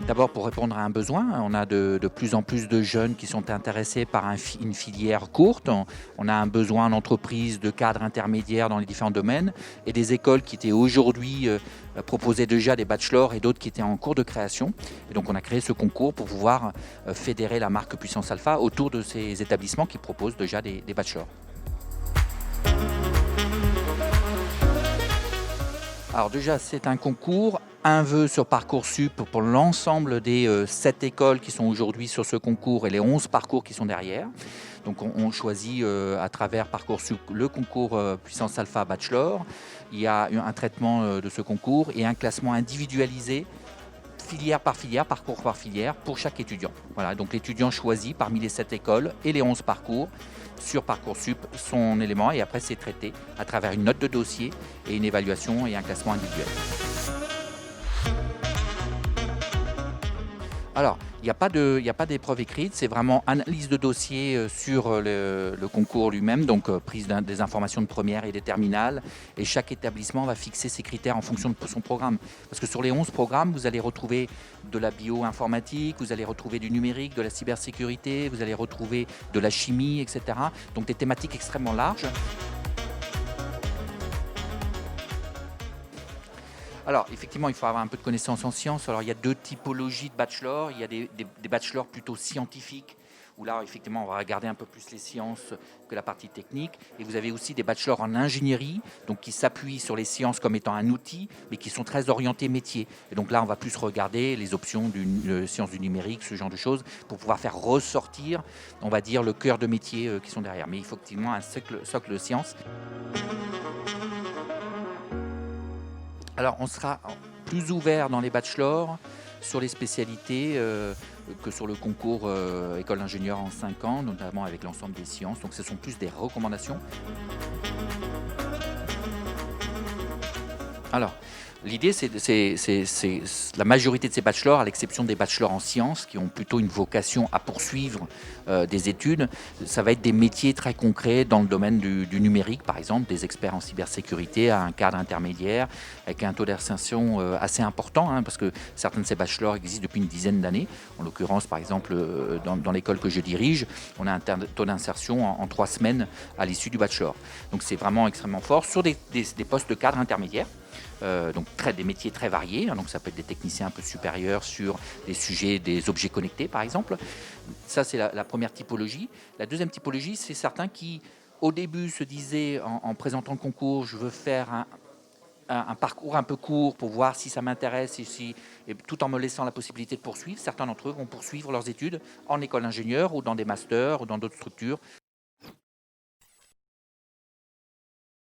D'abord pour répondre à un besoin, on a de plus en plus de jeunes qui sont intéressés par une filière courte. On a un besoin en entreprise de cadres intermédiaires dans les différents domaines et des écoles qui étaient aujourd'hui proposaient déjà des bachelors et d'autres qui étaient en cours de création. Et donc on a créé ce concours pour pouvoir fédérer la marque Puissance Alpha autour de ces établissements qui proposent déjà des bachelors. Alors déjà, c'est un concours, un vœu sur Parcoursup pour l'ensemble des 7 écoles qui sont aujourd'hui sur ce concours et les 11 parcours qui sont derrière. Donc on choisit à travers Parcoursup le concours Puissance Alpha Bachelor. Il y a un traitement de ce concours et un classement individualisé filière par filière, parcours par filière, pour chaque étudiant. Voilà, donc l'étudiant choisit parmi les 7 écoles et les 11 parcours sur Parcoursup son élément et après c'est traité à travers une note de dossier et une évaluation et un classement individuel. Alors, il n'y a pas d'épreuve écrite, c'est vraiment analyse de dossier sur le concours lui-même, donc prise des informations de première et des terminales. Et chaque établissement va fixer ses critères en fonction de son programme. Parce que sur les 11 programmes, vous allez retrouver de la bioinformatique, vous allez retrouver du numérique, de la cybersécurité, vous allez retrouver de la chimie, etc. Donc des thématiques extrêmement larges. Alors, effectivement, il faut avoir un peu de connaissances en sciences. Alors, il y a deux typologies de bachelors. Il y a des bachelors plutôt scientifiques, où là, effectivement, on va regarder un peu plus les sciences que la partie technique. Et vous avez aussi des bachelors en ingénierie, donc qui s'appuient sur les sciences comme étant un outil, mais qui sont très orientés métier. Et donc là, on va plus regarder les options d'une science du numérique, ce genre de choses, pour pouvoir faire ressortir, on va dire, le cœur de métier qui sont derrière. Mais il faut effectivement un socle sciences. Alors, on sera plus ouvert dans les bachelors sur les spécialités que sur le concours école d'ingénieur en 5 ans, notamment avec l'ensemble des sciences. Donc, ce sont plus des recommandations. Alors, l'idée, c'est la majorité de ces bachelors, à l'exception des bachelors en sciences, qui ont plutôt une vocation à poursuivre des études, ça va être des métiers très concrets dans le domaine du numérique, par exemple, des experts en cybersécurité à un cadre intermédiaire, avec un taux d'insertion assez important, hein, parce que certains de ces bachelors existent depuis une dizaine d'années. En l'occurrence, par exemple, dans l'école que je dirige, on a un taux d'insertion en 3 semaines à l'issue du bachelor. Donc c'est vraiment extrêmement fort sur des postes de cadre intermédiaire. Donc des métiers très variés, hein, donc ça peut être des techniciens un peu supérieurs sur des sujets, des objets connectés par exemple. Ça c'est la première typologie. La deuxième typologie, c'est certains qui au début se disaient en présentant le concours, je veux faire un parcours un peu court pour voir si ça m'intéresse et tout en me laissant la possibilité de poursuivre. Certains d'entre eux vont poursuivre leurs études en école d'ingénieur ou dans des masters ou dans d'autres structures